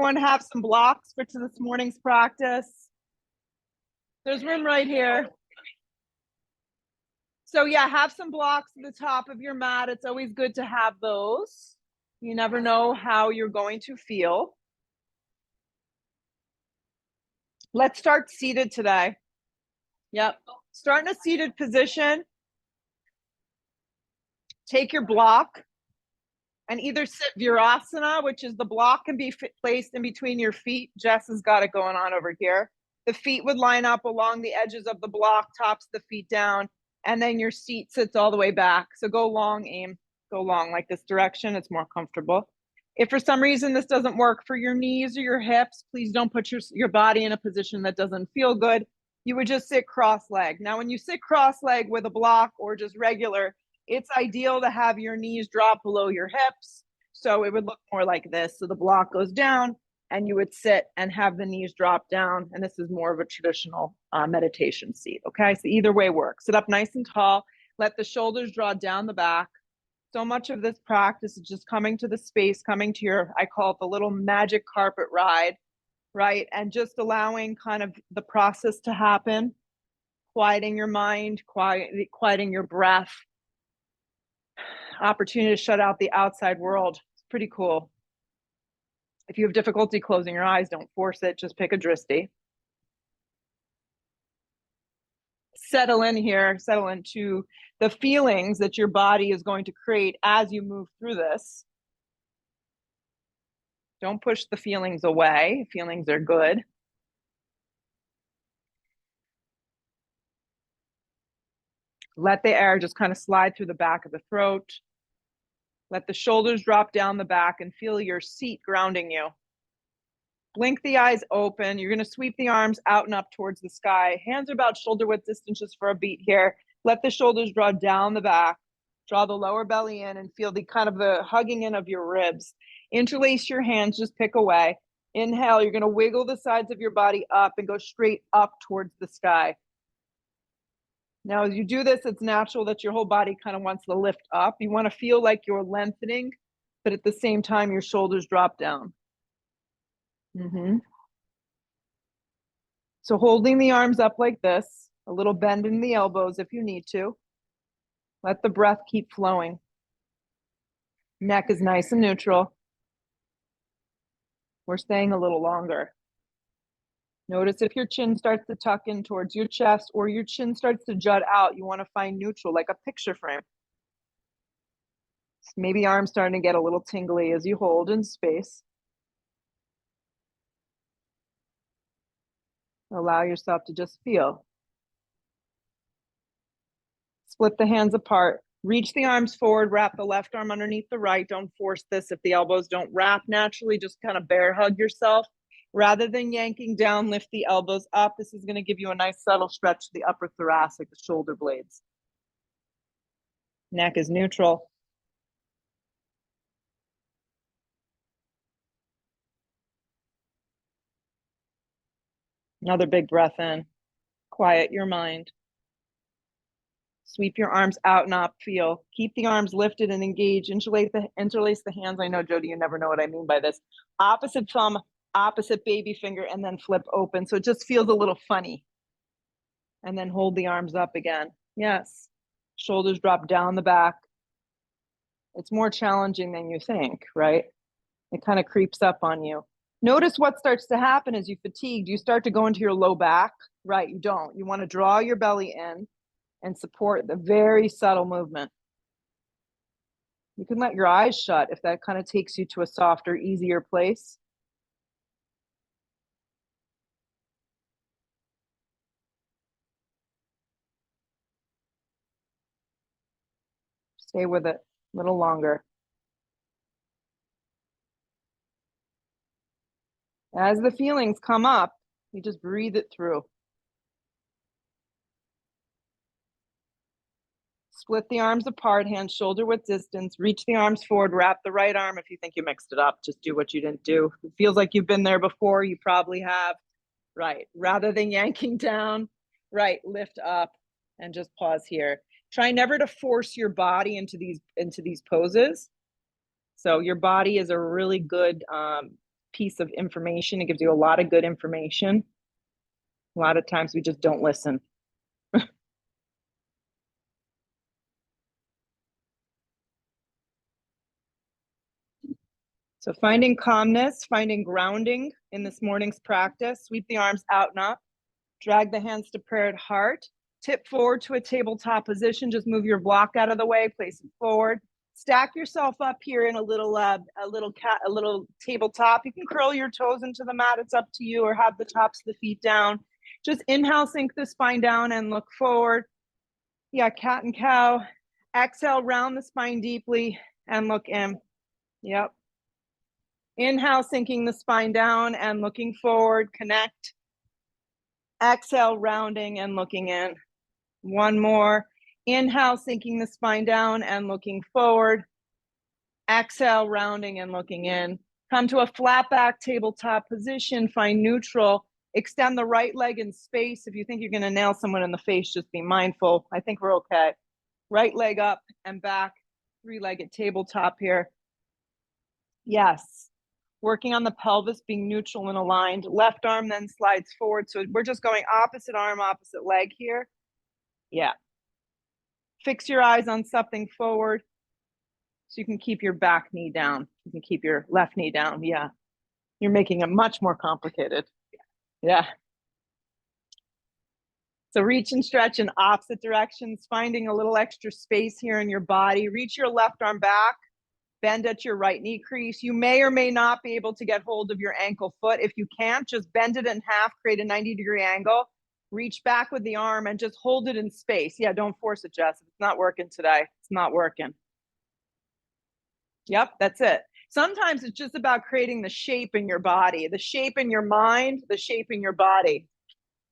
everyone have some blocks for this morning's practice? There's room right here. So yeah, have some blocks at the top of your mat. It's always good to have those. You never know how you're going to feel. Let's start seated today. Yep. Start in a seated position. Take your block and either sit Virasana, which is the block can be placed in between your feet. Jess has got it going on over here. The feet would line up along the edges of the block, tops the feet down, and then your seat sits all the way back. So go long, aim, go long like this direction. It's more comfortable. If for some reason this doesn't work for your knees or your hips, please don't put your body in a position that doesn't feel good. You would just sit cross-legged. Now, when you sit cross-legged with a block or just regular, it's ideal to have your knees drop below your hips. So it would look more like this. So the block goes down and you would sit and have the knees drop down. And this is more of a traditional meditation seat. Okay, so either way works. Sit up nice and tall. Let the shoulders draw down the back. So much of this practice is just coming to the space, coming to your, I call it the little magic carpet ride, right? And just allowing kind of the process to happen, quieting your mind, quieting your breath, opportunity to shut out the outside world. It's pretty cool. If you have difficulty closing your eyes, don't force it. Just pick a drishti. Settle in here, settle into the feelings that your body is going to create as you move through this. Don't push the feelings away. Feelings are good. Let the air just kind of slide through the back of the throat. Let the shoulders drop down the back and feel your seat grounding you. Blink the eyes open. You're going to sweep the arms out and up towards the sky. Hands are about shoulder width distance just for a beat here. Let the shoulders draw down the back. Draw the lower belly in and feel the kind of the hugging in of your ribs. Interlace your hands, just pick away. Inhale, you're going to wiggle the sides of your body up and go straight up towards the sky. Now, as you do this, it's natural that your whole body kind of wants to lift up. You want to feel like you're lengthening, but at the same time, your shoulders drop down. So holding the arms up like this, a little bend in the elbows if you need to. Let the breath keep flowing. Neck is nice and neutral. We're staying a little longer. Notice if your chin starts to tuck in towards your chest or your chin starts to jut out, you want to find neutral, like a picture frame. Maybe arms starting to get a little tingly as you hold in space. Allow yourself to just feel. Split the hands apart. Reach the arms forward, wrap the left arm underneath the right. Don't force this. If the elbows don't wrap naturally, just kind of bear hug yourself. Rather than yanking down, lift the elbows up. This is going to give you a nice subtle stretch to the upper thoracic, the shoulder blades. Neck is neutral. Another big breath in. Quiet your mind. Sweep your arms out and up, feel. Keep the arms lifted and engaged. Interlace the hands. I know, Jody, you never know what I mean by this. Opposite thumb, opposite baby finger, and then flip open. So it just feels a little funny. And then hold the arms up again. Yes. Shoulders drop down the back. It's more challenging than you think, right? It kind of creeps up on you. Notice what starts to happen as you fatigue. You start to go into your low back. Right, you don't. You want to draw your belly in and support the very subtle movement. You can let your eyes shut if that kind of takes you to a softer, easier place. Stay with it a little longer. As the feelings come up, you just breathe it through. Split the arms apart, hands shoulder width distance, reach the arms forward, wrap the right arm. If you think you mixed it up, just do what you didn't do. It feels like you've been there before, you probably have. Right, rather than yanking down, right, lift up and just pause here. Try never to force your body into these poses. So your body is a really good piece of information. It gives you a lot of good information. A lot of times we just don't listen. So finding calmness, finding grounding in this morning's practice. Sweep the arms out and up. Drag the hands to prayer at heart. Tip forward to a tabletop position. Just move your block out of the way. Place it forward. Stack yourself up here in a little tabletop. You can curl your toes into the mat. It's up to you, or have the tops of the feet down. Just inhale, sink the spine down and look forward. Yeah, cat and cow. Exhale, round the spine deeply and look in. Yep. Inhale, sinking the spine down and looking forward. Connect. Exhale, rounding and looking in. One more. Inhale, sinking the spine down and looking forward. Exhale, rounding and looking in. Come to a flat back tabletop position. Find neutral. Extend the right leg in space. If you think you're going to nail someone in the face, just be mindful. I think we're okay. Right leg up and back. Three-legged tabletop here. Yes. Working on the pelvis, being neutral and aligned. Left arm then slides forward. So we're just going opposite arm, opposite leg here. Yeah. Fix your eyes on something forward so you can keep your back knee down. You can keep your left knee down. Yeah. You're making it much more complicated. Yeah. So reach and stretch in opposite directions, finding a little extra space here in your body. Reach your left arm back. Bend at your right knee crease. You may or may not be able to get hold of your ankle foot. If you can't, just bend it in half, create a 90-degree angle. Reach back with the arm and just hold it in space. Yeah, don't force it, Jess. If it's not working today, it's not working. Yep, that's it. Sometimes it's just about creating the shape in your body, the shape in your mind, the shape in your body.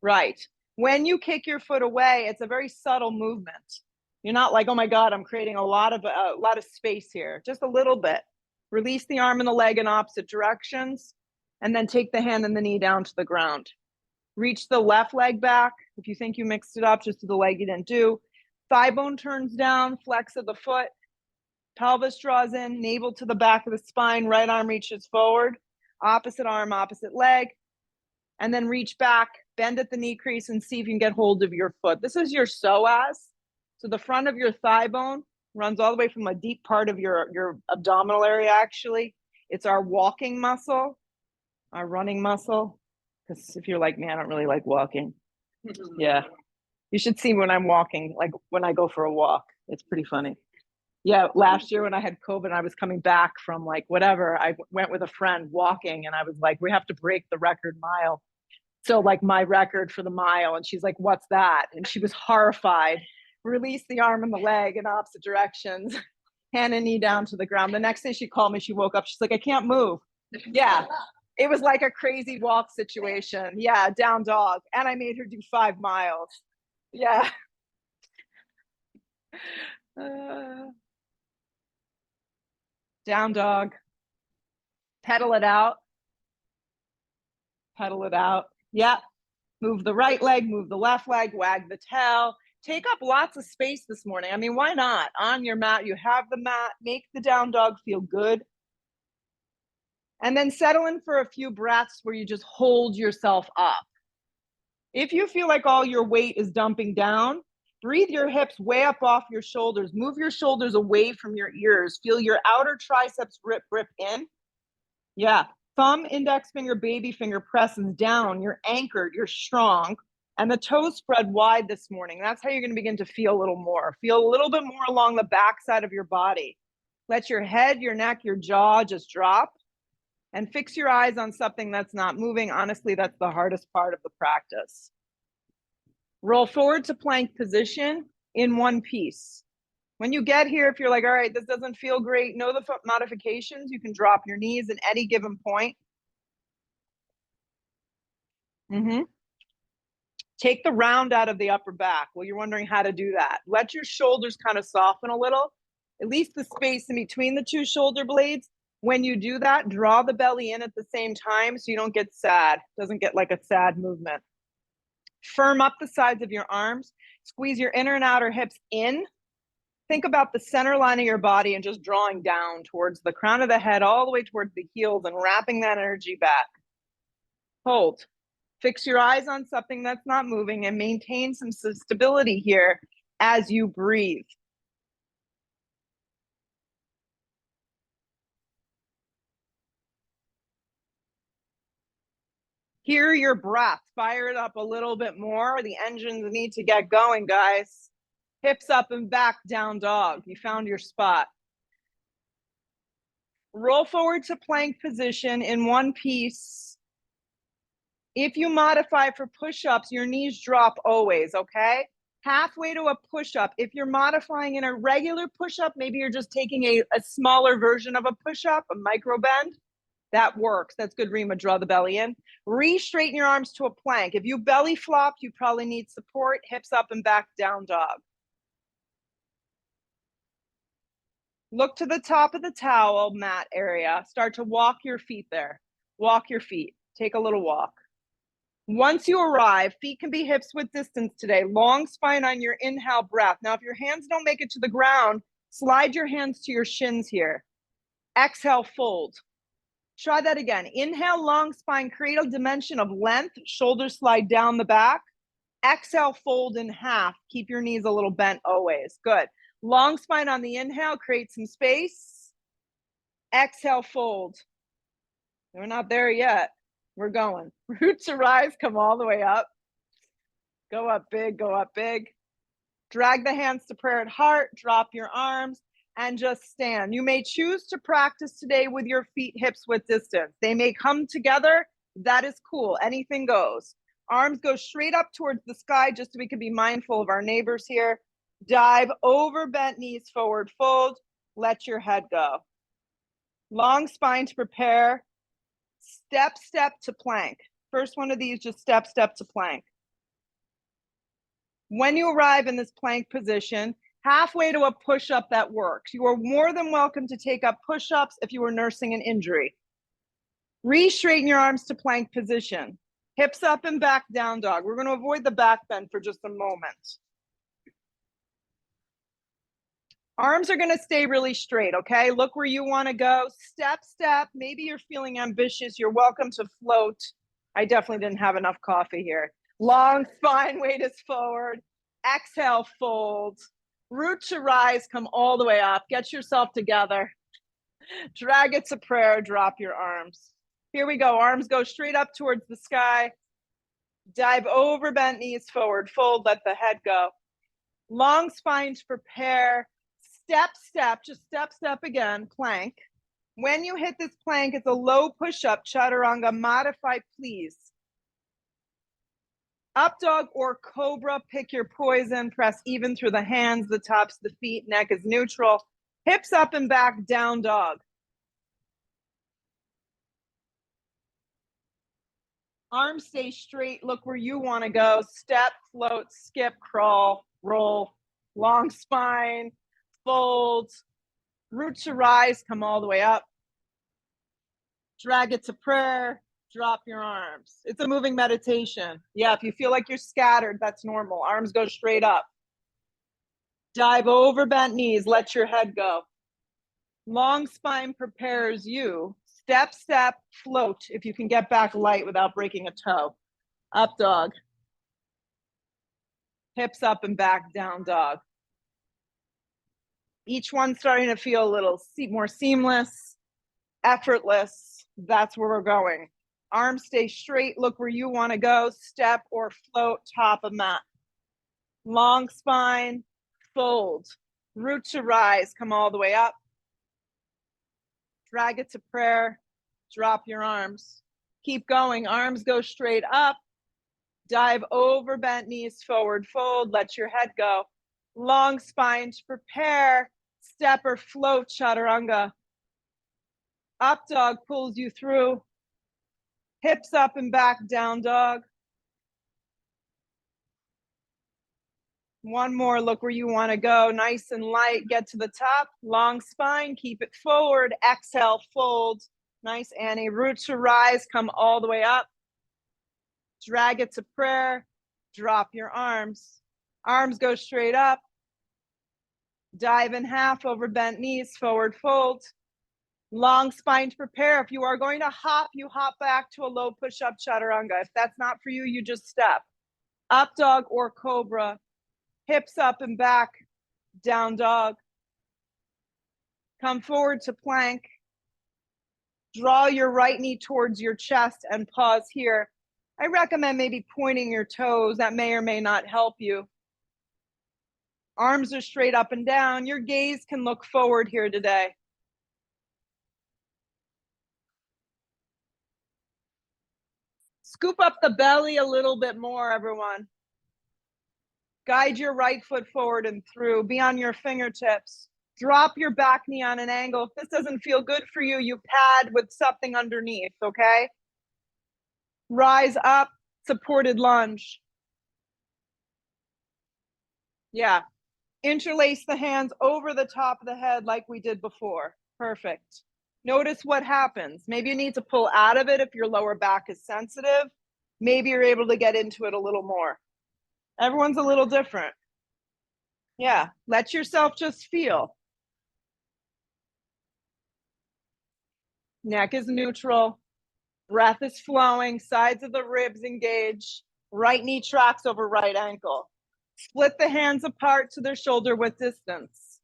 Right. When you kick your foot away, it's a very subtle movement. You're not like, oh my God, I'm creating a lot of space here. Just a little bit. Release the arm and the leg in opposite directions, and then take the hand and the knee down to the ground. Reach the left leg back. If you think you mixed it up, just do the leg you didn't do. Thigh bone turns down, flex of the foot. Pelvis draws in, navel to the back of the spine. Right arm reaches forward. Opposite arm, opposite leg. And then reach back, bend at the knee crease, and see if you can get hold of your foot. This is your psoas. So the front of your thigh bone runs all the way from a deep part of your abdominal area, actually. It's our walking muscle, our running muscle. Because if you're like me, I don't really like walking. Yeah. You should see when I'm walking, like when I go for a walk. It's pretty funny. Yeah, last year when I had COVID, I was coming back from like whatever. I went with a friend walking, and I was like, we have to break the record mile. So like my record for the mile. And she's like, what's that? And she was horrified. Release the arm and the leg in opposite directions, hand and knee down to the ground. The next day she called me, she woke up, she's like, I can't move. Yeah, it was like a crazy walk situation. Yeah, down dog. And I made her do 5 miles. Yeah. Down dog. Pedal it out. Pedal it out. Yeah. Move the right leg, move the left leg, wag the tail. Take up lots of space this morning. I mean, why not? On your mat, you have the mat. Make the down dog feel good. And then settle in for a few breaths where you just hold yourself up. If you feel like all your weight is dumping down, breathe your hips way up off your shoulders. Move your shoulders away from your ears. Feel your outer triceps rip in. Yeah. Thumb, index finger, baby finger presses down. You're anchored. You're strong. And the toes spread wide this morning. That's how you're going to begin to feel a little more. Feel a little bit more along the backside of your body. Let your head, your neck, your jaw just drop. And fix your eyes on something that's not moving. Honestly, that's the hardest part of the practice. Roll forward to plank position in one piece. When you get here, if you're like, all right, this doesn't feel great, know the modifications. You can drop your knees at any given point. Take the round out of the upper back. Well, you're wondering how to do that. Let your shoulders kind of soften a little, at least the space in between the two shoulder blades. When you do that, draw the belly in at the same time so you don't get sad. It doesn't get like a sad movement. Firm up the sides of your arms. Squeeze your inner and outer hips in. Think about the center line of your body and just drawing down towards the crown of the head, all the way towards the heels, and wrapping that energy back. Hold. Fix your eyes on something that's not moving and maintain some stability here as you breathe. Hear your breath. Fire it up a little bit more. The engines need to get going, guys. Hips up and back, down dog. You found your spot. Roll forward to plank position in one piece. If you modify for push-ups, your knees drop always, okay? Halfway to a push-up. If you're modifying in a regular push-up, maybe you're just taking a smaller version of a push-up, a micro bend. That works. That's good, Rima. Draw the belly in. Re-straighten your arms to a plank. If you belly flop, you probably need support. Hips up and back, down dog. Look to the top of the towel mat area. Start to walk your feet there. Walk your feet. Take a little walk. Once you arrive, feet can be hips width distance today. Long spine on your inhale breath. Now, if your hands don't make it to the ground, slide your hands to your shins here. Exhale, fold. Try that again. Inhale, long spine, create a dimension of length. Shoulders slide down the back. Exhale, fold in half. Keep your knees a little bent always. Good. Long spine on the inhale, create some space. Exhale, fold. We're not there yet. We're going. Root to rise, come all the way up. Go up big, go up big. Drag the hands to prayer at heart, drop your arms, and just stand. You may choose to practice today with your feet hips width distance. They may come together. That is cool. Anything goes. Arms go straight up towards the sky, just so we can be mindful of our neighbors here. Dive over, bent knees, forward fold. Let your head go. Long spine to prepare. Step, step to plank. First one of these, just step, step to plank. When you arrive in this plank position, halfway to a push-up that works. You are more than welcome to take up push-ups if you are nursing an injury. Re-straighten your arms to plank position. Hips up and back, down dog. We're going to avoid the back bend for just a moment. Arms are going to stay really straight, okay? Look where you want to go. Step, step. Maybe you're feeling ambitious. You're welcome to float. I definitely didn't have enough coffee here. Long spine, weight is forward. Exhale, fold. Root to rise, come all the way up. Get yourself together. Drag it to prayer, drop your arms. Here we go. Arms go straight up towards the sky. Dive over, bent knees, forward fold. Let the head go. Long spine to prepare. Step, step, just step, step again, plank. When you hit this plank, it's a low push-up, chaturanga, modify, please. Up dog or cobra, pick your poison, press even through the hands, the tops, the feet, neck is neutral. Hips up and back, down dog. Arms stay straight, look where you wanna go. Step, float, skip, crawl, roll. Long spine, fold. Root to rise, come all the way up. Drag it to prayer, drop your arms. It's a moving meditation. Yeah, if you feel like you're scattered, that's normal. Arms go straight up. Dive over, bent knees, let your head go. Long spine prepares you. Step, step, float. If you can get back light without breaking a toe. Up dog. Hips up and back, down dog. Each one starting to feel a little more seamless, effortless. That's where we're going. Arms stay straight. Look where you want to go. Step or float, top of mat. Long spine, fold. Root to rise, come all the way up. Drag it to prayer. Drop your arms. Keep going. Arms go straight up. Dive over, bent knees, forward fold. Let your head go. Long spine to prepare. Step or float, chaturanga. Up dog pulls you through. Hips up and back, down dog. One more, look where you want to go. Nice and light, get to the top. Long spine, keep it forward. Exhale, fold. Nice, Annie. Root to rise, come all the way up. Drag it to prayer. Drop your arms. Arms go straight up. Dive in half over bent knees, forward fold. Long spine to prepare. If you are going to hop, you hop back to a low push-up chaturanga. If that's not for you, you just step. Up dog or cobra. Hips up and back, down dog. Come forward to plank. Draw your right knee towards your chest and pause here. I recommend maybe pointing your toes. That may or may not help you. Arms are straight up and down. Your gaze can look forward here today. Scoop up the belly a little bit more, everyone. Guide your right foot forward and through. Be on your fingertips. Drop your back knee on an angle. If this doesn't feel good for you, you pad with something underneath, okay? Rise up, supported lunge. Yeah. Interlace the hands over the top of the head like we did before. Perfect. Notice what happens. Maybe you need to pull out of it if your lower back is sensitive. Maybe you're able to get into it a little more. Everyone's a little different. Yeah, let yourself just feel. Neck is neutral. Breath is flowing. Sides of the ribs engage. Right knee tracks over right ankle. Split the hands apart to their shoulder width distance.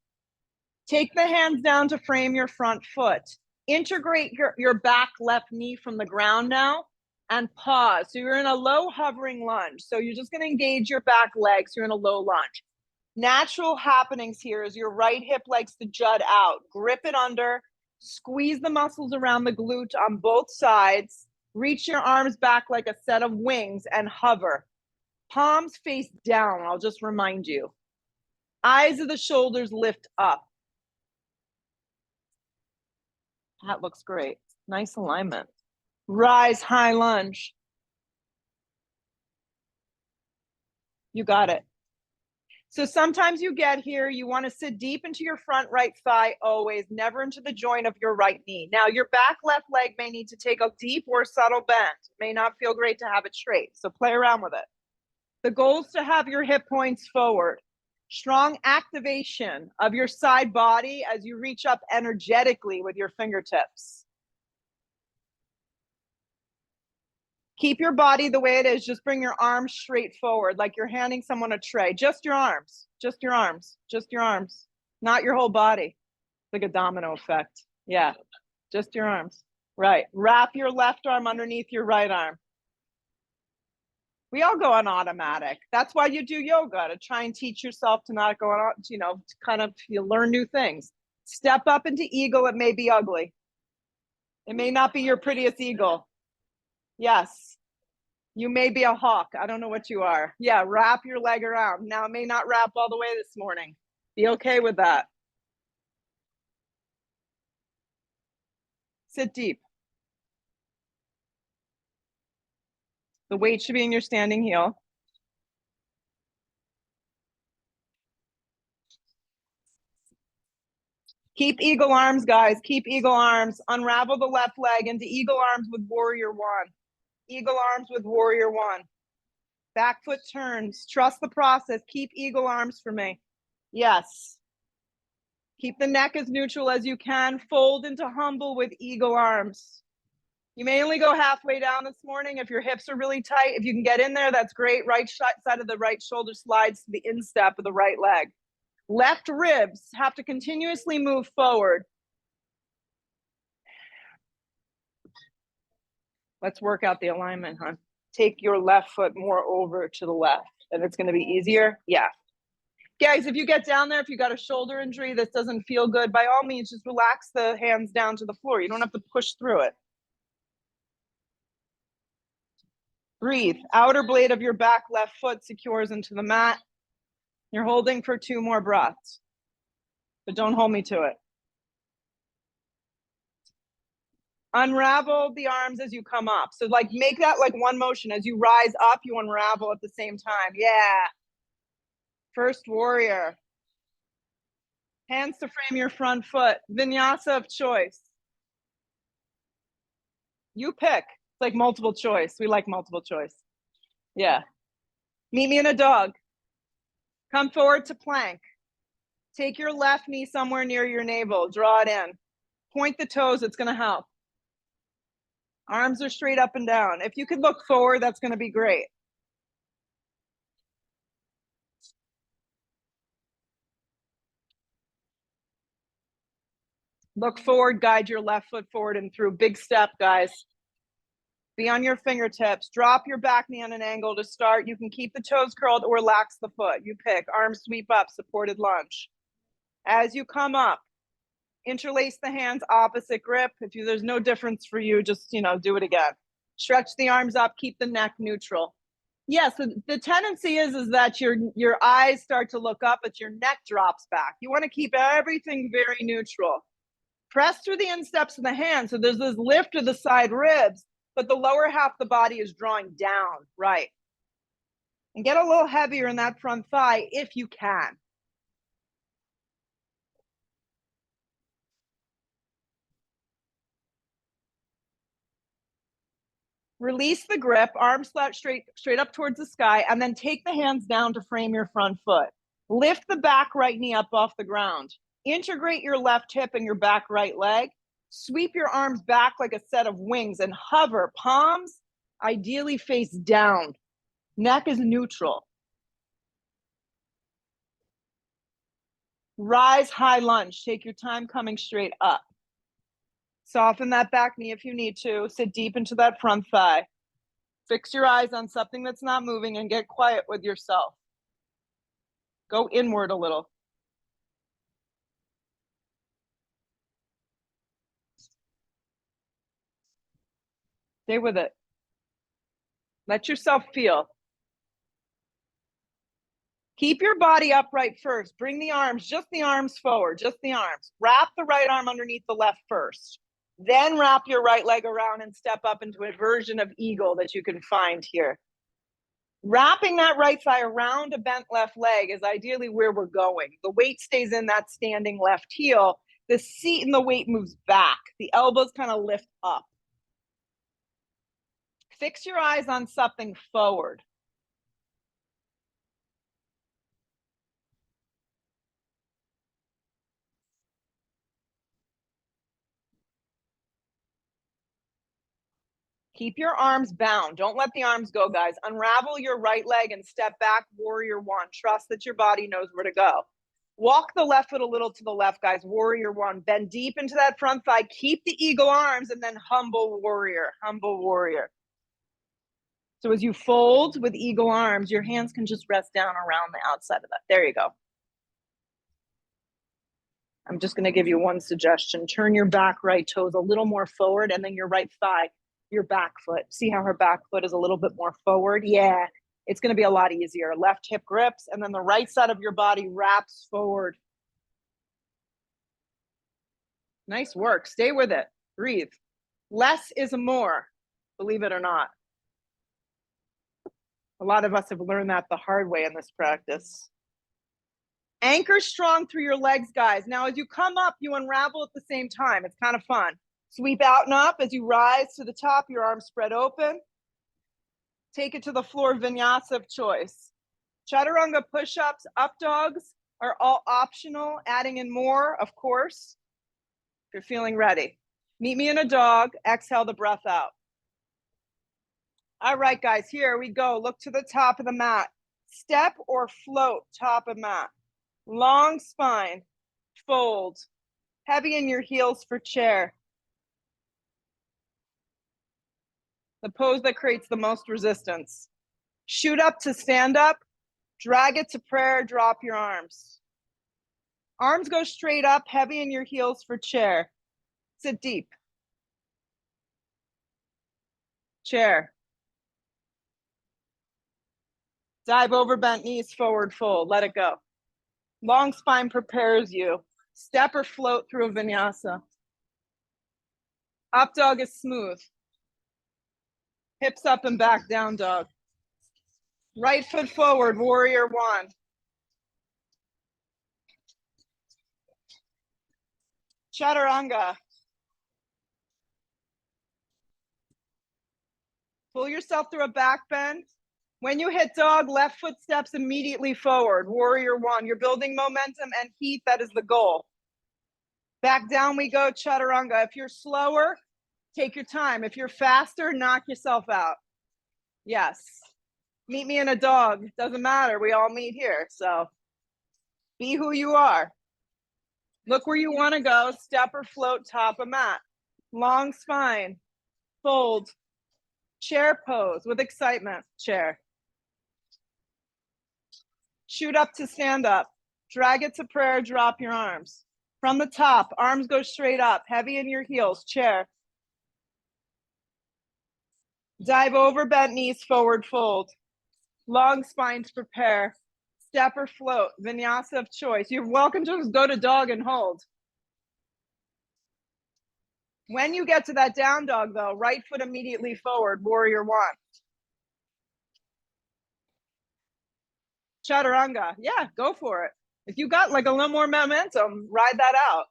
Take the hands down to frame your front foot. Integrate your back left knee from the ground now and pause. So you're in a low hovering lunge. So you're just going to engage your back legs. You're in a low lunge. Natural happenings here is your right hip likes to jut out. Grip it under. Squeeze the muscles around the glute on both sides. Reach your arms back like a set of wings and hover. Palms face down, I'll just remind you. Eyes of the shoulders lift up. That looks great. Nice alignment. Rise, high lunge. You got it. So sometimes you get here, you want to sit deep into your front right thigh always, never into the joint of your right knee. Now your back left leg may need to take a deep or subtle bend. It may not feel great to have it straight, so play around with it. The goal is to have your hip points forward. Strong activation of your side body as you reach up energetically with your fingertips. Keep your body the way it is. Just bring your arms straight forward, like you're handing someone a tray. Just your arms, just your arms, just your arms, not your whole body. It's like a domino effect. Yeah, just your arms. Right. Wrap your left arm underneath your right arm. We all go on automatic. That's why you do yoga, to try and teach yourself to not go on, to kind of learn new things. Step up into eagle. It may be ugly. It may not be your prettiest eagle. Yes. You may be a hawk. I don't know what you are. Yeah, wrap your leg around. Now, it may not wrap all the way this morning. Be okay with that. Sit deep. The weight should be in your standing heel. Keep eagle arms, guys. Keep eagle arms. Unravel the left leg into eagle arms with warrior one. Eagle arms with warrior one. Back foot turns. Trust the process. Keep eagle arms for me. Yes. Keep the neck as neutral as you can. Fold into humble with eagle arms. You may only go halfway down this morning if your hips are really tight. If you can get in there, that's great. Right side of the right shoulder slides to the instep of the right leg. Left ribs have to continuously move forward. Let's work out the alignment, hon. Take your left foot more over to the left, and it's going to be easier. Yeah. Guys, if you get down there, if you got a shoulder injury, this doesn't feel good, by all means, just relax the hands down to the floor. You don't have to push through it. Breathe. Outer blade of your back left foot secures into the mat. You're holding for 2 more breaths, but don't hold me to it. Unravel the arms as you come up. So like make that like one motion. As you rise up, you unravel at the same time. Yeah. First warrior. Hands to frame your front foot. Vinyasa of choice. You pick. It's like multiple choice. We like multiple choice. Yeah. Meet me in a dog. Come forward to plank. Take your left knee somewhere near your navel. Draw it in. Point the toes. It's going to help. Arms are straight up and down. If you could look forward, that's going to be great. Look forward, guide your left foot forward and through. Big step, guys. Be on your fingertips. Drop your back knee on an angle to start. You can keep the toes curled or relax the foot. You pick. Arms sweep up, supported lunge. As you come up, interlace the hands, opposite grip. There's no difference for you, just, do it again. Stretch the arms up, keep the neck neutral. Yes, the tendency is that your eyes start to look up, but your neck drops back. You want to keep everything very neutral. Press through the insteps of the hands. So there's this lift of the side ribs, but the lower half of the body is drawing down, right? And get a little heavier in that front thigh if you can. Release the grip, arms flat straight up towards the sky, and then take the hands down to frame your front foot. Lift the back right knee up off the ground. Integrate your left hip and your back right leg. Sweep your arms back like a set of wings and hover. Palms ideally face down. Neck is neutral. Rise, high lunge. Take your time coming straight up. Soften that back knee if you need to. Sit deep into that front thigh. Fix your eyes on something that's not moving and get quiet with yourself. Go inward a little. Stay with it. Let yourself feel. Keep your body upright first. Bring the arms, just the arms forward, just the arms. Wrap the right arm underneath the left first. Then wrap your right leg around and step up into a version of eagle that you can find here. Wrapping that right thigh around a bent left leg is ideally where we're going. The weight stays in that standing left heel. The seat and the weight moves back. The elbows kind of lift up. Fix your eyes on something forward. Keep your arms bound. Don't let the arms go, guys. Unravel your right leg and step back, warrior one. Trust that your body knows where to go. Walk the left foot a little to the left, guys. Warrior one. Bend deep into that front thigh. Keep the eagle arms and then humble warrior. Humble warrior. So as you fold with eagle arms, your hands can just rest down around the outside of that. There you go. I'm just going to give you one suggestion. Turn your back right toes a little more forward and then your right thigh, your back foot. See how her back foot is a little bit more forward? Yeah, it's going to be a lot easier. Left hip grips and then the right side of your body wraps forward. Nice work. Stay with it. Breathe. Less is more, believe it or not. A lot of us have learned that the hard way in this practice. Anchor strong through your legs, guys. Now, as you come up, you unravel at the same time. It's kind of fun. Sweep out and up as you rise to the top, your arms spread open. Take it to the floor, vinyasa of choice. Chaturanga push-ups, up dogs are all optional. Adding in more, of course, if you're feeling ready. Meet me in a dog. Exhale the breath out. All right, guys, here we go. Look to the top of the mat. Step or float, top of mat. Long spine, fold. Heavy in your heels for chair. The pose that creates the most resistance. Shoot up to stand up. Drag it to prayer, drop your arms. Arms go straight up, heavy in your heels for chair. Sit deep. Chair. Dive over, bent knees, forward fold. Let it go. Long spine prepares you. Step or float through a vinyasa. Up dog is smooth. Hips up and back, down dog. Right foot forward, warrior one. Chaturanga. Pull yourself through a back bend. When you hit dog, left foot steps immediately forward. Warrior one. You're building momentum and heat. That is the goal. Back down we go, chaturanga. If you're slower, take your time. If you're faster, knock yourself out. Yes. Meet me in a dog. Doesn't matter. We all meet here. So be who you are. Look where you want to go. Step or float, top of mat. Long spine. Fold. Chair pose with excitement. Chair. Shoot up to stand up. Drag it to prayer. Drop your arms. From the top, arms go straight up. Heavy in your heels. Chair. Dive over, bent knees, forward fold. Long spine to prepare. Step or float, vinyasa of choice. You're welcome to just go to dog and hold. When you get to that down dog though, right foot immediately forward, warrior one. Chaturanga, yeah, go for it. If you got like a little more momentum, ride that out.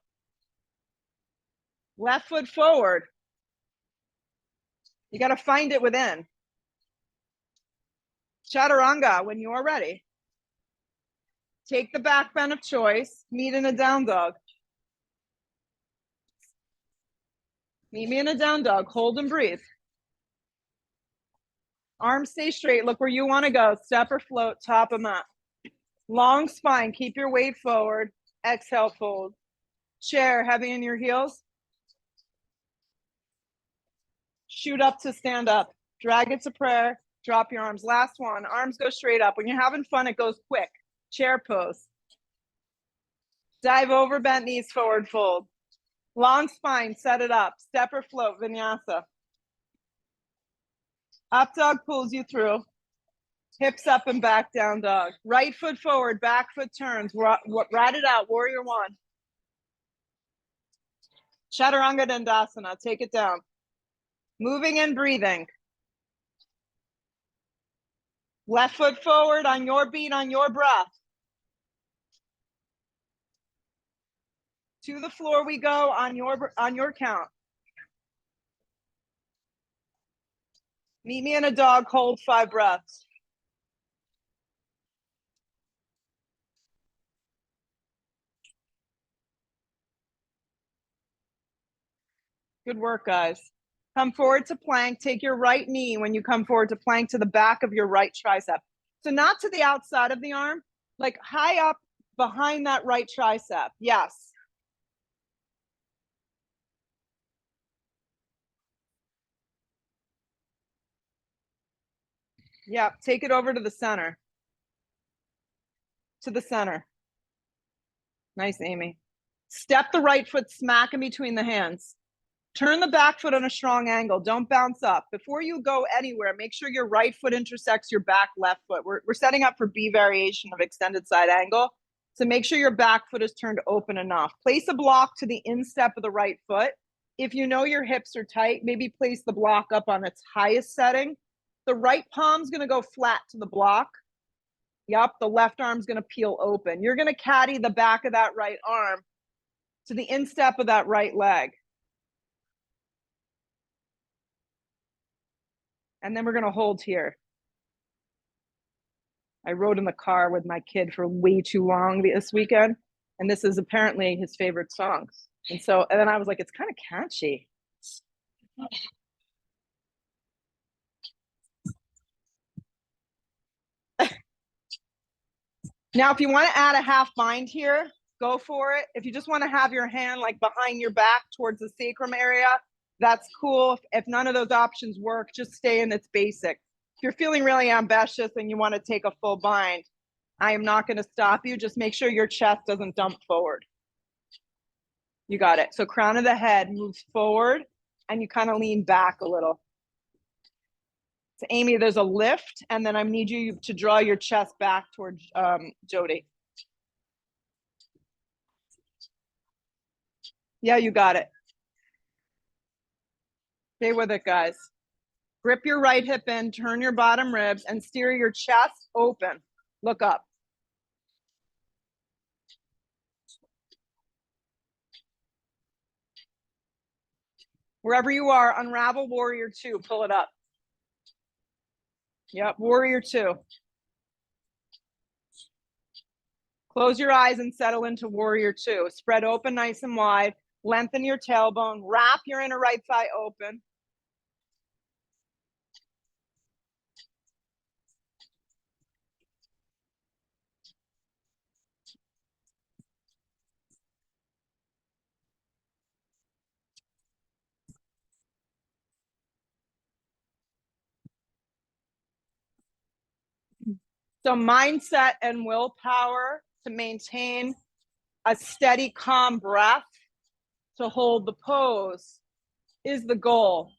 Left foot forward. You got to find it within. Chaturanga, when you are ready. Take the back bend of choice, meet in a down dog. Meet me in a down dog, hold and breathe. Arms stay straight, look where you want to go. Step or float, top of mat. Long spine, keep your weight forward. Exhale, fold. Chair, heavy in your heels. Shoot up to stand up. Drag it to prayer. Drop your arms. Last one. Arms go straight up. When you're having fun, it goes quick. Chair pose. Dive over, bent knees, forward fold. Long spine, set it up. Step or float, vinyasa. Up dog pulls you through. Hips up and back, down dog. Right foot forward, back foot turns. Ride it out, warrior one. Chaturanga Dandasana, take it down. Moving and breathing. Left foot forward on your beat, on your breath. To the floor we go on your count. Meet me in a dog, hold 5 breaths. Good work, guys. Come forward to plank. Take your right knee when you come forward to plank to the back of your right tricep. So not to the outside of the arm, like high up behind that right tricep. Yes. Yep. Take it over to the center. To the center. Nice, Amy. Step the right foot smack in between the hands. Turn the back foot on a strong angle. Don't bounce up. Before you go anywhere, make sure your right foot intersects your back left foot. We're setting up for B variation of extended side angle. So make sure your back foot is turned open enough. Place a block to the instep of the right foot. If you know your hips are tight, maybe place the block up on its highest setting. The right palm's going to go flat to the block. Yep, the left arm's going to peel open. You're going to caddy the back of that right arm to the instep of that right leg. And then we're going to hold here. I rode in the car with my kid for way too long this weekend. And this is apparently his favorite songs. And then I was like, it's kind of catchy. Now, if you want to add a half bind here, go for it. If you just want to have your hand like behind your back towards the sacrum area, that's cool. If none of those options work, just stay in its basic. If you're feeling really ambitious and you want to take a full bind, I am not going to stop you. Just make sure your chest doesn't dump forward. You got it. So crown of the head moves forward and you kind of lean back a little. So Amy, there's a lift, and then I need you to draw your chest back towards Jody. Yeah, you got it. Stay with it, guys. Grip your right hip in, turn your bottom ribs, and steer your chest open. Look up. Wherever you are, unravel warrior two, pull it up. Yep, warrior two. Close your eyes and settle into warrior two. Spread open nice and wide. Lengthen your tailbone. Wrap your inner right thigh open. So mindset and willpower to maintain a steady, calm breath to hold the pose is the goal.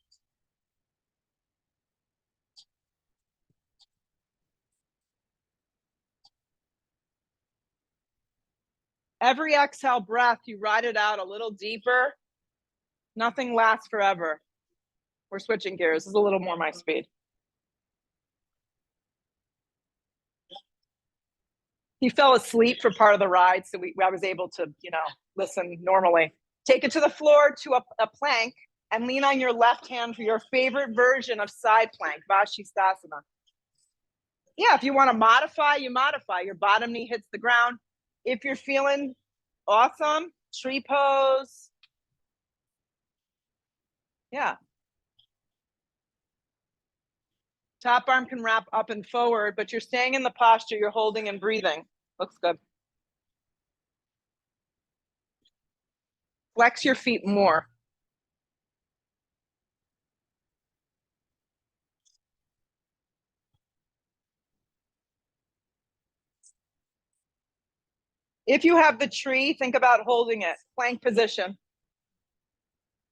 Every exhale breath, you ride it out a little deeper. Nothing lasts forever. We're switching gears. This is a little more my speed. He fell asleep for part of the ride, so I was able to, listen normally. Take it to the floor to a plank and lean on your left hand for your favorite version of side plank, Vashisthasana. Yeah, if you want to modify, you modify. Your bottom knee hits the ground. If you're feeling awesome, tree pose. Yeah. Top arm can wrap up and forward, but you're staying in the posture you're holding and breathing. Looks good. Flex your feet more. If you have the tree, think about holding it. Plank position.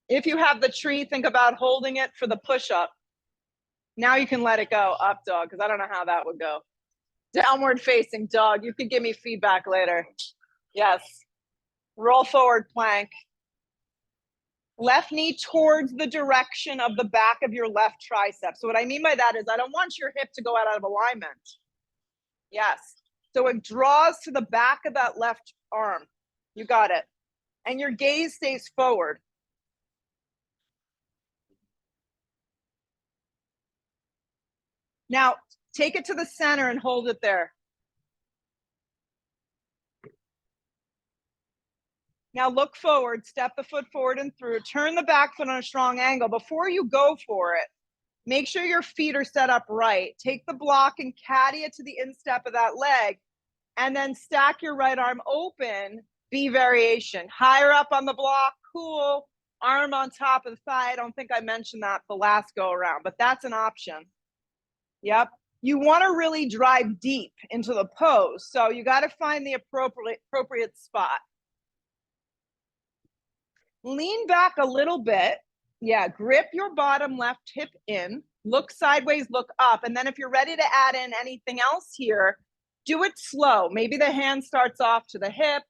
If you have the tree, think about holding it for the push-up. Now you can let it go, up dog, because I don't know how that would go. Downward facing dog. You can give me feedback later. Yes. Roll forward plank. Left knee towards the direction of the back of your left tricep. So what I mean by that is I don't want your hip to go out of alignment. Yes. So it draws to the back of that left arm. You got it. And your gaze stays forward. Now, take it to the center and hold it there. Now look forward, step the foot forward and through, turn the back foot on a strong angle. Before you go for it, make sure your feet are set up right. Take the block and caddy it to the instep of that leg, and then stack your right arm open, V variation. Higher up on the block, cool, arm on top of the thigh. I don't think I mentioned that the last go around, but that's an option. Yep. You want to really drive deep into the pose, so you got to find the appropriate spot. Lean back a little bit. Yeah, grip your bottom left hip in, look sideways, look up. And then if you're ready to add in anything else here, do it slow. Maybe the hand starts off to the hip.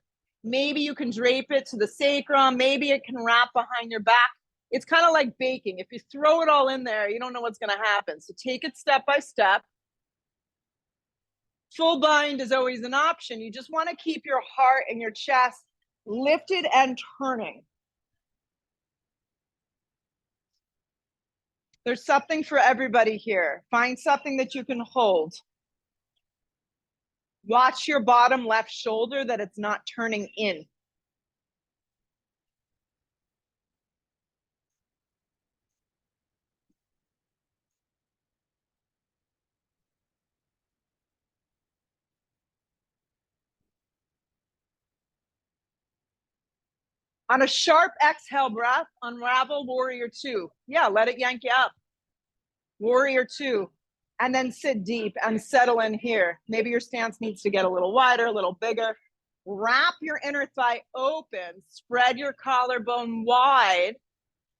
Maybe you can drape it to the sacrum. Maybe it can wrap behind your back. It's kind of like baking. If you throw it all in there, you don't know what's going to happen. So take it step by step. Full bind is always an option. You just want to keep your heart and your chest lifted and turning. There's something for everybody here. Find something that you can hold. Watch your bottom left shoulder that it's not turning in. On a sharp exhale breath, unravel warrior two. Yeah, let it yank you up. Warrior two. And then sit deep and settle in here. Maybe your stance needs to get a little wider, a little bigger. Wrap your inner thigh open. Spread your collarbone wide.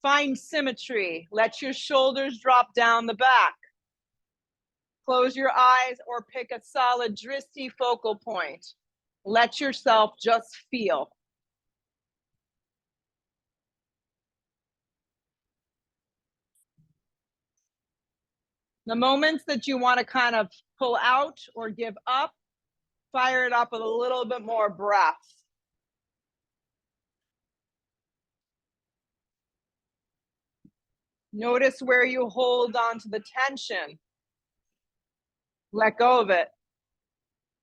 Find symmetry. Let your shoulders drop down the back. Close your eyes or pick a solid drishti focal point. Let yourself just feel. The moments that you want to kind of pull out or give up, fire it up with a little bit more breath. Notice where you hold on to the tension. Let go of it.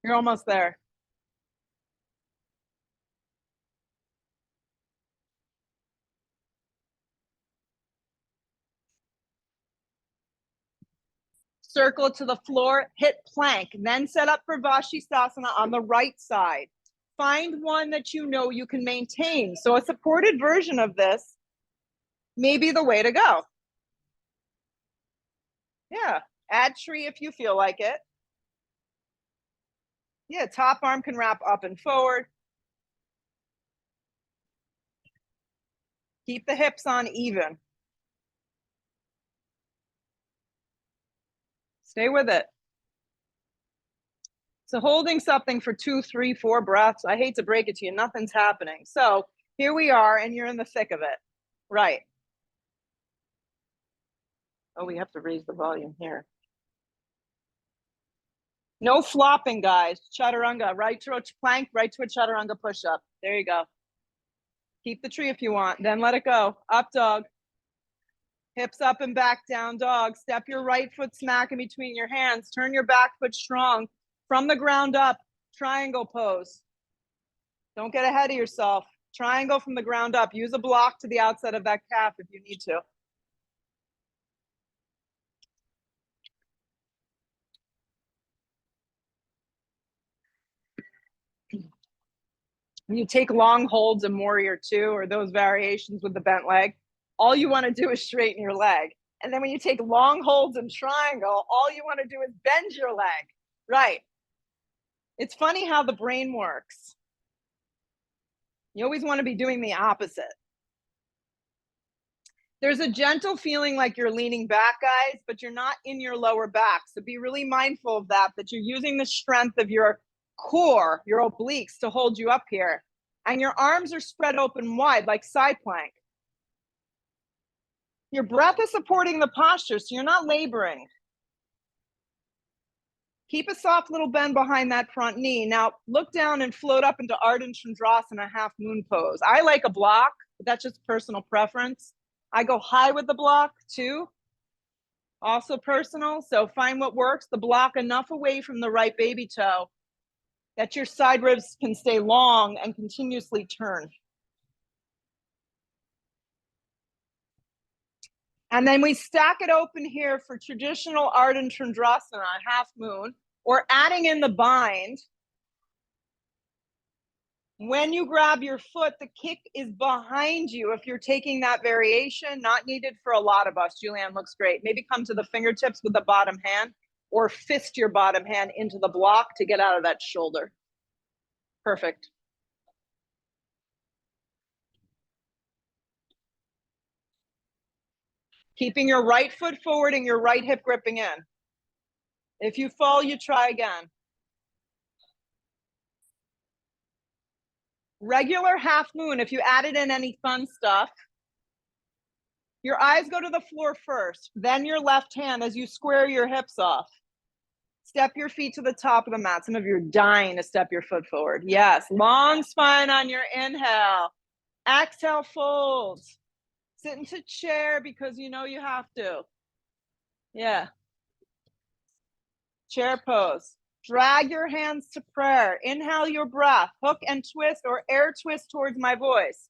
You're almost there. Circle to the floor, hit plank, then set up for Vashisthasana on the right side. Find one that you know you can maintain. So a supported version of this may be the way to go. Yeah, add tree if you feel like it. Yeah, top arm can wrap up and forward. Keep the hips on even. Stay with it. So holding something for 2, 3, 4 breaths, I hate to break it to you, nothing's happening. So here we are, and you're in the thick of it. Right. Oh, we have to raise the volume here. No flopping, guys. Chaturanga, right to a plank, right to a chaturanga push-up. There you go. Keep the tree if you want, then let it go. Up dog. Hips up and back, down dog. Step your right foot smack in between your hands. Turn your back foot strong. From the ground up, triangle pose. Don't get ahead of yourself. Triangle from the ground up. Use a block to the outside of that calf if you need to. When you take long holds in Warrior 2 or those variations with the bent leg, all you want to do is straighten your leg. And then when you take long holds in triangle, all you want to do is bend your leg. Right. It's funny how the brain works. You always want to be doing the opposite. There's a gentle feeling like you're leaning back, guys, but you're not in your lower back. So be really mindful of that you're using the strength of your core, your obliques, to hold you up here. And your arms are spread open wide like side plank. Your breath is supporting the posture, so you're not laboring. Keep a soft little bend behind that front knee. Now look down and float up into Ardha Chandrasana, half moon pose. I like a block, but that's just personal preference. I go high with the block too. Also personal. So find what works. The block enough away from the right baby toe that your side ribs can stay long and continuously turn. And then we stack it open here for traditional Ardha Chandrasana, half moon, or adding in the bind. When you grab your foot, the kick is behind you. If you're taking that variation, not needed for a lot of us. Julianne looks great. Maybe come to the fingertips with the bottom hand or fist your bottom hand into the block to get out of that shoulder. Perfect. Keeping your right foot forward and your right hip gripping in. If you fall, you try again. Regular half moon, if you added in any fun stuff, your eyes go to the floor first, then your left hand as you square your hips off. Step your feet to the top of the mat. Some of you are dying to step your foot forward. Yes, long spine on your inhale. Exhale, fold. Sit into chair because you know you have to. Yeah. Chair pose. Drag your hands to prayer. Inhale your breath. Hook and twist or air twist towards my voice.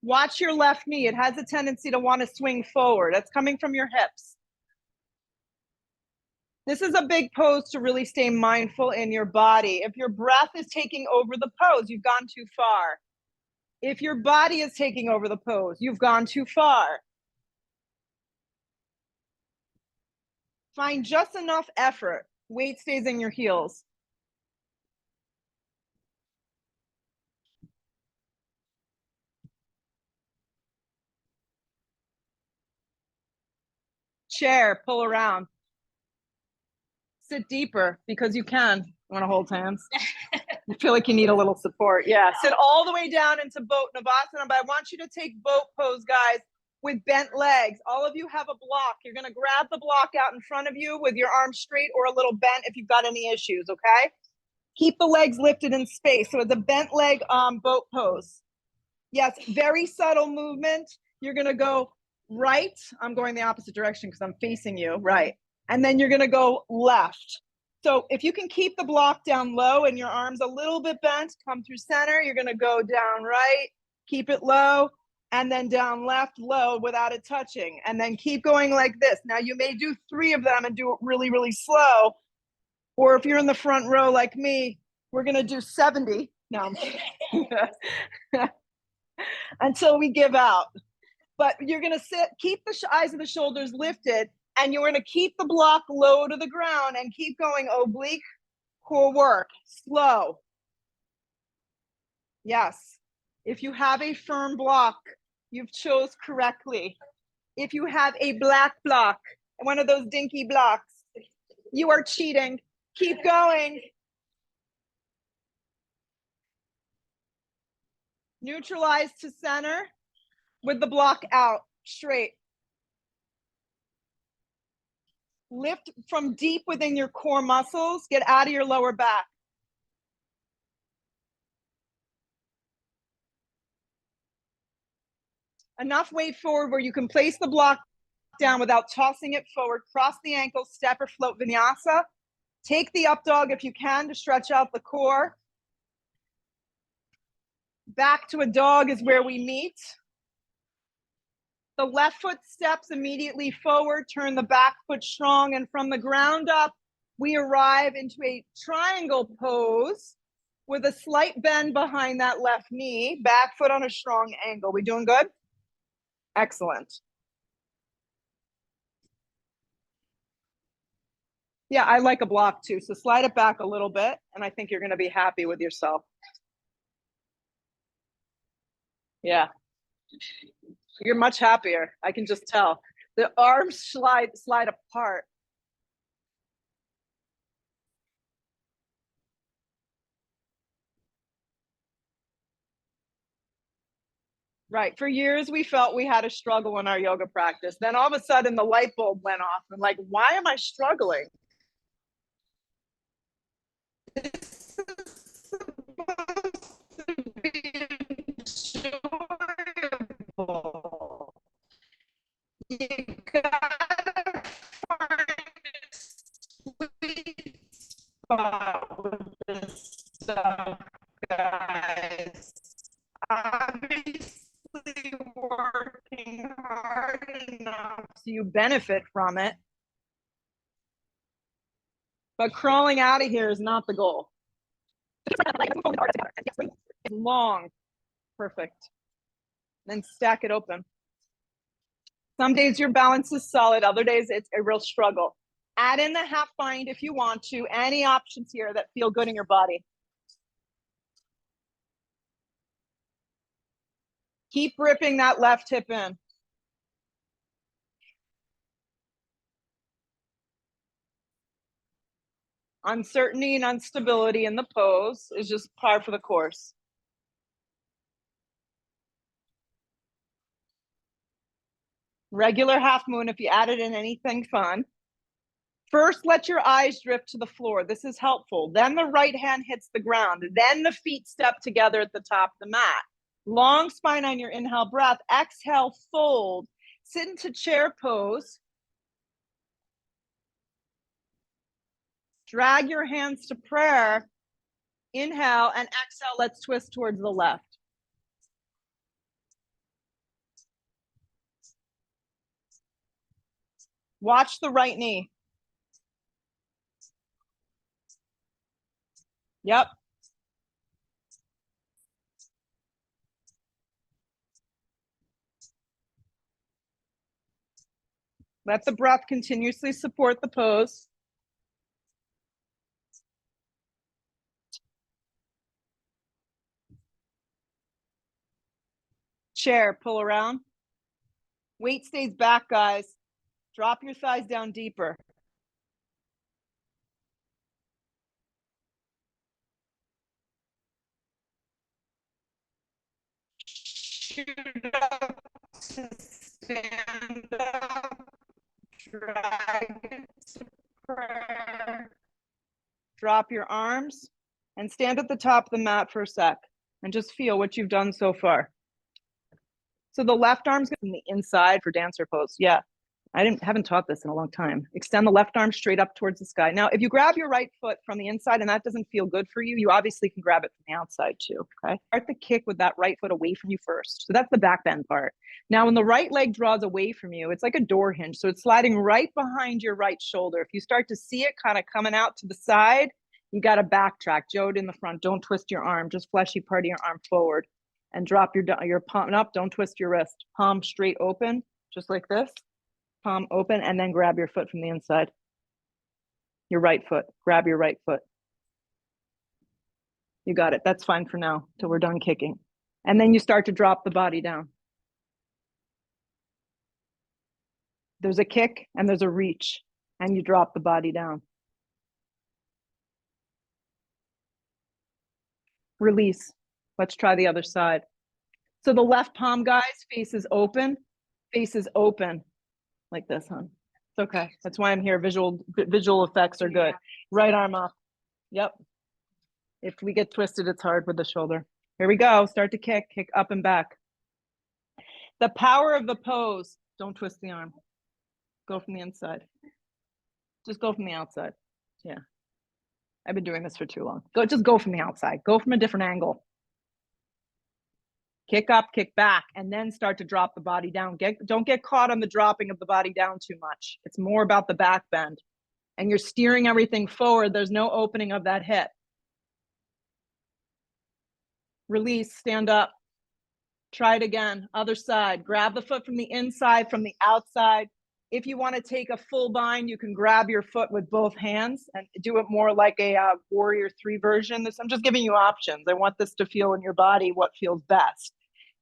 Watch your left knee. It has a tendency to want to swing forward. That's coming from your hips. This is a big pose to really stay mindful in your body. If your breath is taking over the pose, you've gone too far. If your body is taking over the pose, you've gone too far. Find just enough effort. Weight stays in your heels. Chair, pull around. Sit deeper because you can. You want to hold hands? You feel like you need a little support. Yeah. Sit all the way down into boat Navasana, but I want you to take boat pose, guys, with bent legs. All of you have a block. You're going to grab the block out in front of you with your arms straight or a little bent if you've got any issues, okay? Keep the legs lifted in space. So it's a bent leg boat pose. Yes, very subtle movement. You're going to go right. I'm going the opposite direction because I'm facing you. Right. And then you're going to go left. So if you can keep the block down low and your arms a little bit bent, come through center, you're going to go down right, keep it low, and then down left low without it touching. And then keep going like this. Now you may do 3 of them and do it really, really slow. Or if you're in the front row like me, we're going to do 70. No. Until we give out. But you're going to sit, keep the eyes of the shoulders lifted, and you're going to keep the block low to the ground and keep going oblique core work, slow. Yes. If you have a firm block, you've chose correctly. If you have a black block, one of those dinky blocks, you are cheating. Keep going. Neutralize to center with the block out, straight. Lift from deep within your core muscles. Get out of your lower back. Enough weight forward where you can place the block down without tossing it forward. Cross the ankles, step or float vinyasa. Take the up dog if you can to stretch out the core. Back to a dog is where we meet. The left foot steps immediately forward, turn the back foot strong, and from the ground up, we arrive into a triangle pose with a slight bend behind that left knee, back foot on a strong angle. We doing good? Excellent. Yeah, I like a block too, so slide it back a little bit, and I think you're gonna be happy with yourself. Yeah. You're much happier. I can just tell. The arms slide apart. Right. For years, we felt we had a struggle in our yoga practice. Then all of a sudden, the light bulb went off. And like, why am I struggling? This is supposed to be enjoyable. You gotta find a sweet spot with this stuff, guys. Obviously working hard enough so you benefit from it. But crawling out of here is not the goal. Long. Perfect. Then stack it open. Some days your balance is solid. Other days it's a real struggle. Add in the half bind if you want to. Any options here that feel good in your body. Keep ripping that left hip in. Uncertainty and instability in the pose is just par for the course. Regular half moon if you added in anything fun. First, let your eyes drift to the floor. This is helpful. Then the right hand hits the ground. Then the feet step together at the top of the mat. Long spine on your inhale breath. Exhale, fold. Sit into chair pose. Drag your hands to prayer. Inhale and exhale. Let's twist towards the left. Watch the right knee. Yep. Let the breath continuously support the pose. Chair, pull around. Weight stays back, guys. Drop your thighs down deeper. Shoot up to stand up. Drag it to prayer. Drop your arms and stand at the top of the mat for a sec and just feel what you've done so far. So the left arm's going to be inside for dancer pose. Yeah. I haven't taught this in a long time. Extend the left arm straight up towards the sky. Now, if you grab your right foot from the inside and that doesn't feel good for you, you obviously can grab it from the outside too, okay? Start the kick with that right foot away from you first. So that's the back bend part. Now, when the right leg draws away from you, it's like a door hinge. So it's sliding right behind your right shoulder. If you start to see it kind of coming out to the side, you got to backtrack. Joe it in the front. Don't twist your arm. Just fleshy part of your arm forward and drop your palm up. Don't twist your wrist. Palm straight open, just like this. Palm open, and then grab your foot from the inside. Your right foot. Grab your right foot. You got it. That's fine for now till we're done kicking. And then you start to drop the body down. There's a kick and there's a reach, and you drop the body down. Release. Let's try the other side. So the left palm, guys, faces open, like this, hon. It's okay. That's why I'm here. Visual effects are good. Right arm up. Yep. If we get twisted, it's hard with the shoulder. Here we go. Start to kick up and back. The power of the pose. Don't twist the arm. Go from the inside. Just go from the outside. Yeah. I've been doing this for too long. Just go from the outside. Go from a different angle. Kick up, kick back, and then start to drop the body down. Don't get caught on the dropping of the body down too much. It's more about the back bend. And you're steering everything forward. There's no opening of that hip. Release, stand up. Try it again. Other side. Grab the foot from the inside, from the outside. If you want to take a full bind, you can grab your foot with both hands and do it more like a Warrior 3 version. I'm just giving you options. I want this to feel in your body what feels best.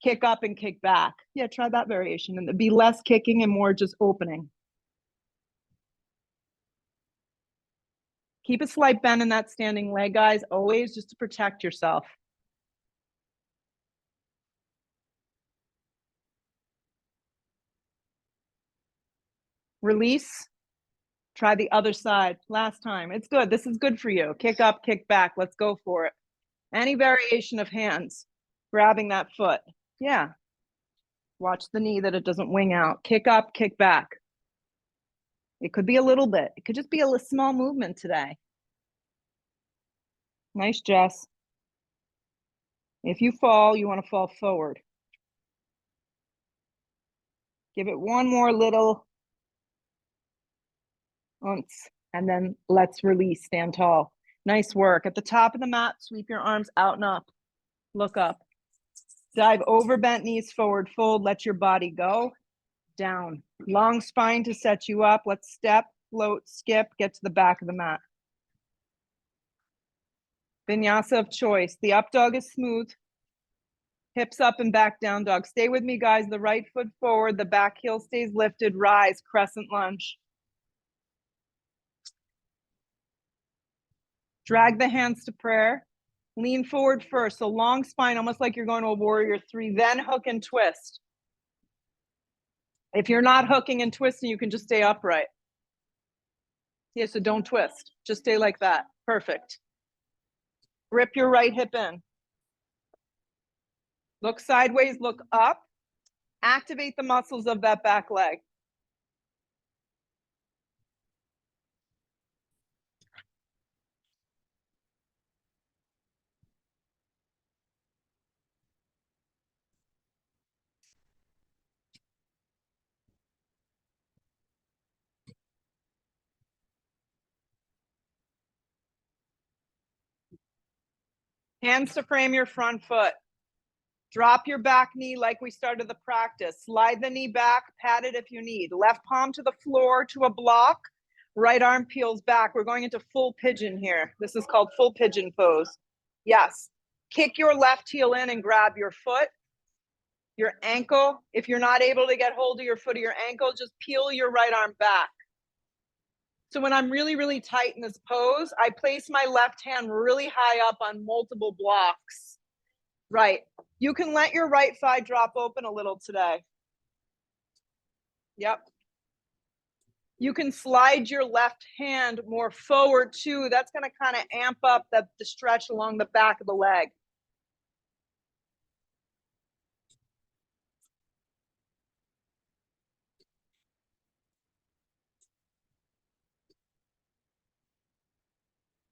Kick up and kick back. Yeah, try that variation. And be less kicking and more just opening. Keep a slight bend in that standing leg, guys, always, just to protect yourself. Release. Try the other side. Last time. It's good. This is good for you. Kick up, kick back. Let's go for it. Any variation of hands. Grabbing that foot. Yeah. Watch the knee that it doesn't wing out. Kick up, kick back. It could be a little bit. It could just be a small movement today. Nice, Jess. If you fall, you want to fall forward. Give it one more little ounce, and then let's release, stand tall. Nice work. At the top of the mat, sweep your arms out and up. Look up. Dive over, bent knees forward, fold, let your body go. Down. Long spine to set you up. Let's step, float, skip, get to the back of the mat. Vinyasa of choice. The up dog is smooth. Hips up and back down dog. Stay with me, guys. The right foot forward. The back heel stays lifted. Rise, crescent lunge. Drag the hands to prayer. Lean forward first. So long spine, almost like you're going to a Warrior 3. Then hook and twist. If you're not hooking and twisting, you can just stay upright. Yeah, so don't twist. Just stay like that. Perfect. Grip your right hip in. Look sideways, look up. Activate the muscles of that back leg. Hands to frame your front foot. Drop your back knee like we started the practice. Slide the knee back, pat it if you need. Left palm to the floor to a block. Right arm peels back. We're going into full pigeon here. This is called full pigeon pose. Yes. Kick your left heel in and grab your foot, your ankle. If you're not able to get hold of your foot or your ankle, just peel your right arm back. So when I'm really, really tight in this pose, I place my left hand really high up on multiple blocks. Right. You can let your right thigh drop open a little today. Yep. You can slide your left hand more forward too. That's going to kind of amp up the stretch along the back of the leg.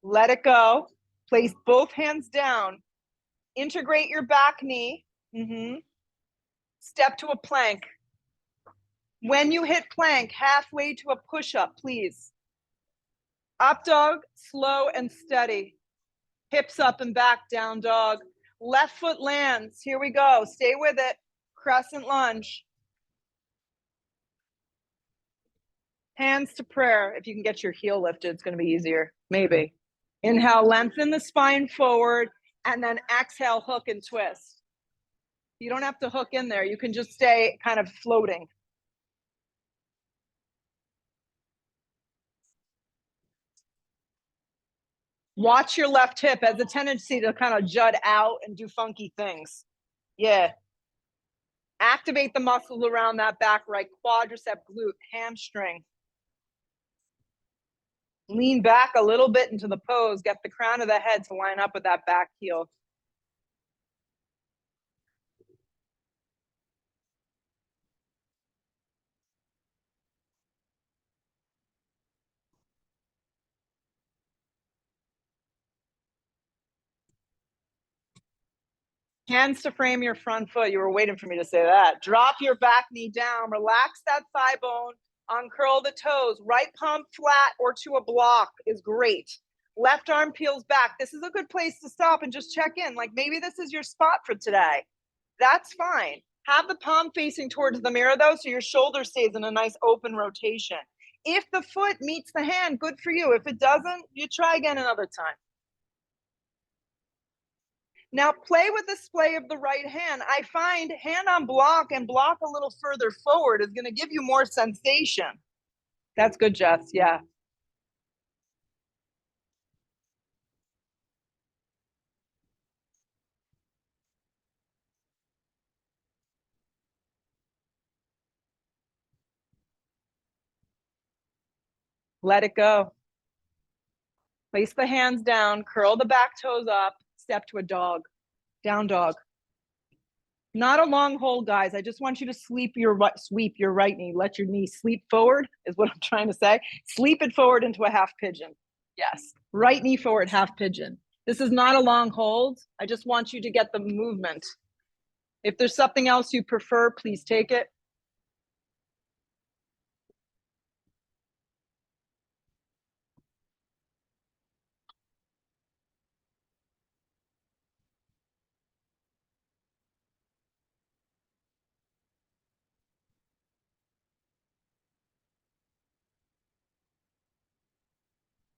Let it go. Place both hands down. Integrate your back knee. Step to a plank. When you hit plank, halfway to a push-up, please. Up dog, slow and steady. Hips up and back, down dog. Left foot lands. Here we go. Stay with it. Crescent lunge. Hands to prayer. If you can get your heel lifted, it's going to be easier. Maybe. Inhale, lengthen the spine forward, and then exhale, hook and twist. You don't have to hook in there. You can just stay kind of floating. Watch your left hip. Has a tendency to kind of jut out and do funky things. Yeah. Activate the muscles around that back, right quadricep, glute, hamstring. Lean back a little bit into the pose. Get the crown of the head to line up with that back heel. Hands to frame your front foot. You were waiting for me to say that. Drop your back knee down. Relax that thigh bone. Uncurl the toes. Right palm flat or to a block is great. Left arm peels back. This is a good place to stop and just check in. Like maybe this is your spot for today. That's fine. Have the palm facing towards the mirror though, so your shoulder stays in a nice open rotation. If the foot meets the hand, good for you. If it doesn't, you try again another time. Now play with the splay of the right hand. I find hand on block and block a little further forward is going to give you more sensation. That's good, Jess. Yeah. Let it go. Place the hands down, curl the back toes up, step to a dog, down dog. Not a long hold, guys. I just want you to sweep your right knee. Let your knee sleep forward is what I'm trying to say. Sleep it forward into a half pigeon. Yes. Right knee forward, half pigeon. This is not a long hold. I just want you to get the movement. If there's something else you prefer, please take it.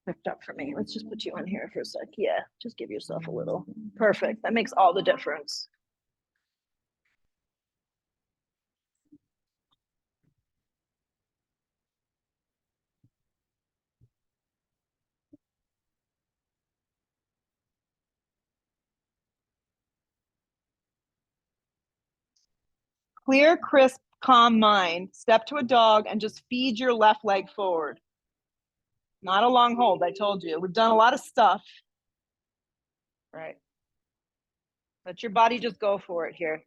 Lift up for me. Let's just put you in here for a sec. Yeah, just give yourself a little. Perfect. That makes all the difference. Clear, crisp, calm mind. Step to a dog and just feed your left leg forward. Not a long hold, I told you. We've done a lot of stuff. Right. Let your body just go for it here.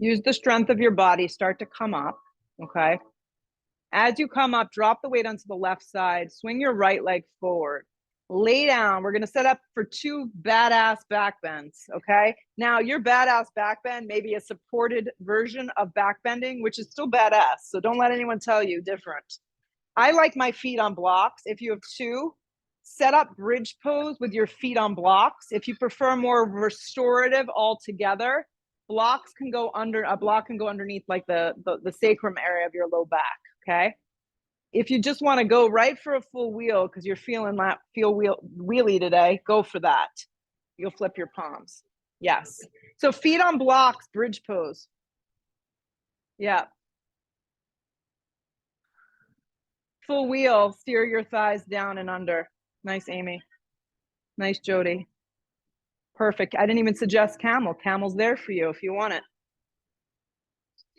Use the strength of your body. Start to come up, okay? As you come up, drop the weight onto the left side. Swing your right leg forward. Lay down. We're going to set up for 2 badass back bends, okay? Now, your badass back bend may be a supported version of back bending, which is still badass. So don't let anyone tell you different. I like my feet on blocks. If you have 2, set up bridge pose with your feet on blocks. If you prefer more restorative altogether, blocks can go under, a block can go underneath like the sacrum area of your low back, okay? If you just want to go right for a full wheel because you're feeling that wheelie today, go for that. You'll flip your palms. Yes. So feet on blocks, bridge pose. Yeah. Full wheel, steer your thighs down and under. Nice, Amy. Nice, Jody. Perfect. I didn't even suggest camel. Camel's there for you if you want it.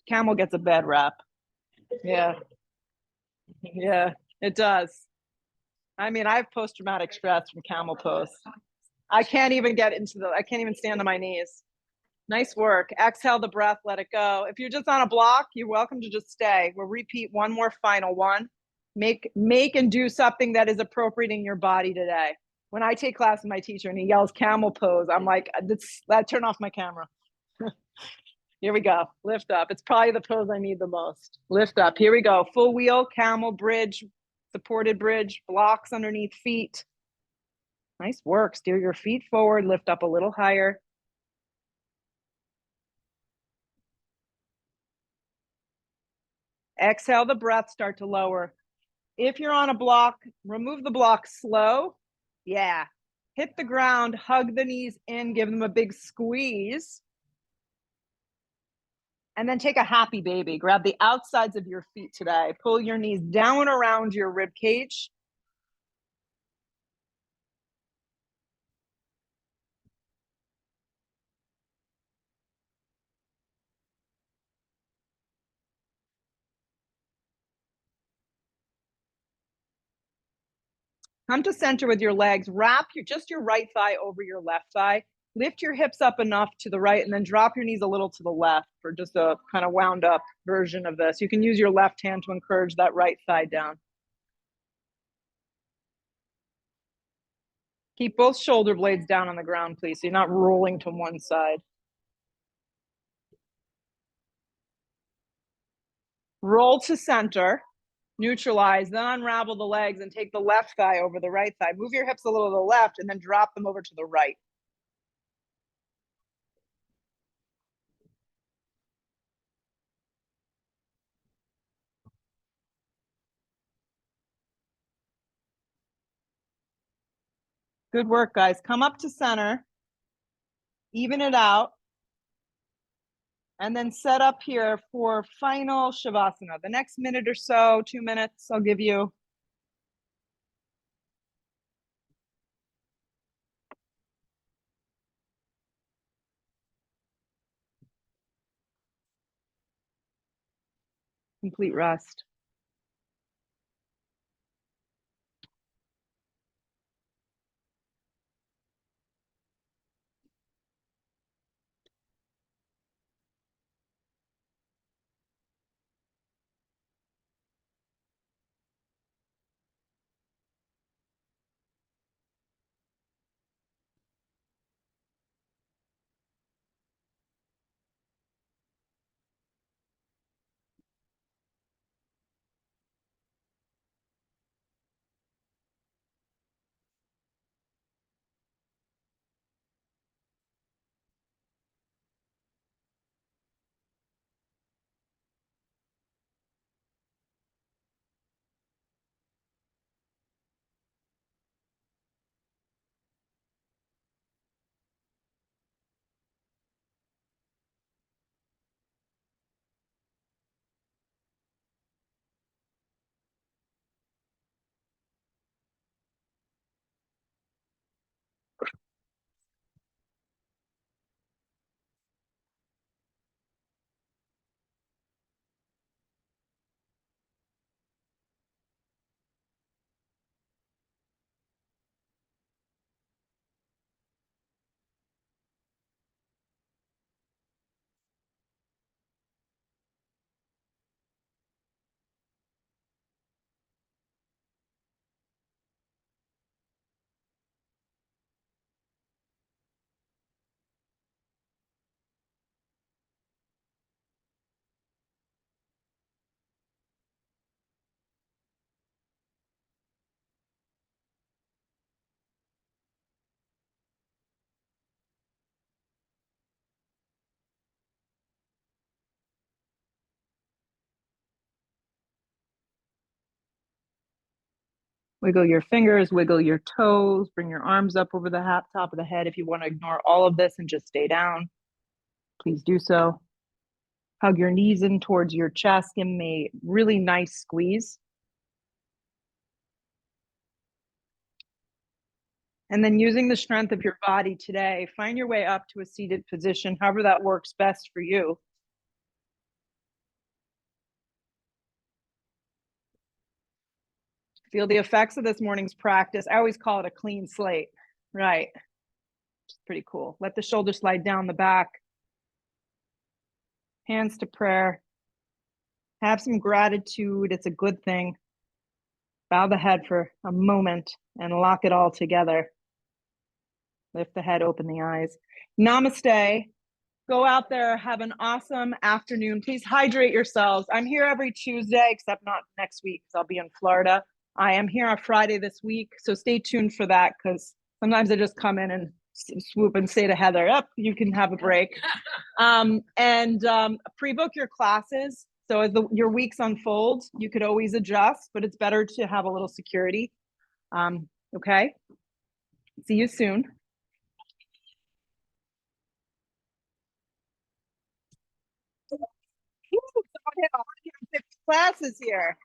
Camel gets a bad rap. Yeah. Yeah, it does. I mean, I have post-traumatic stress from camel pose. I can't even stand on my knees. Nice work. Exhale the breath, let it go. If you're just on a block, you're welcome to just stay. We'll repeat one more final one. Make and do something that is appropriate in your body today. When I take class with my teacher and he yells camel pose, I'm like, I turn off my camera. Here we go. Lift up. It's probably the pose I need the most. Lift up. Here we go. Full wheel, camel, bridge, supported bridge, blocks underneath feet. Nice work. Steer your feet forward. Lift up a little higher. Exhale the breath. Start to lower. If you're on a block, remove the block slow. Yeah. Hit the ground. Hug the knees in. Give them a big squeeze. And then take a happy baby. Grab the outsides of your feet today. Pull your knees down around your rib cage. Come to center with your legs. Wrap your right thigh over your left thigh. Lift your hips up enough to the right and then drop your knees a little to the left for just a kind of wound up version of this. You can use your left hand to encourage that right thigh down. Keep both shoulder blades down on the ground, please, so you're not rolling to one side. Roll to center, neutralize, then unravel the legs and take the left thigh over the right thigh. Move your hips a little to the left and then drop them over to the right. Good work, guys. Come up to center, even it out, and then set up here for final Shavasana. The next minute or so, 2 minutes, I'll give you. Complete rest. Wiggle your fingers, wiggle your toes, bring your arms up over the top of the head. If you want to ignore all of this and just stay down, please do so. Hug your knees in towards your chest. Give me a really nice squeeze. And then using the strength of your body today, find your way up to a seated position, however that works best for you. Feel the effects of this morning's practice. I always call it a clean slate, right? It's pretty cool. Let the shoulders slide down the back. Hands to prayer. Have some gratitude. It's a good thing. Bow the head for a moment and lock it all together. Lift the head, open the eyes. Namaste. Go out there, have an awesome afternoon. Please hydrate yourselves. I'm here every Tuesday, except not next week because I'll be in Florida. I am here on Friday this week, so stay tuned for that because sometimes I just come in and swoop and say to Heather, "Up, you can have a break." Pre-book your classes. So as your weeks unfold, you could always adjust, but it's better to have a little security. Okay. See you soon. Classes here.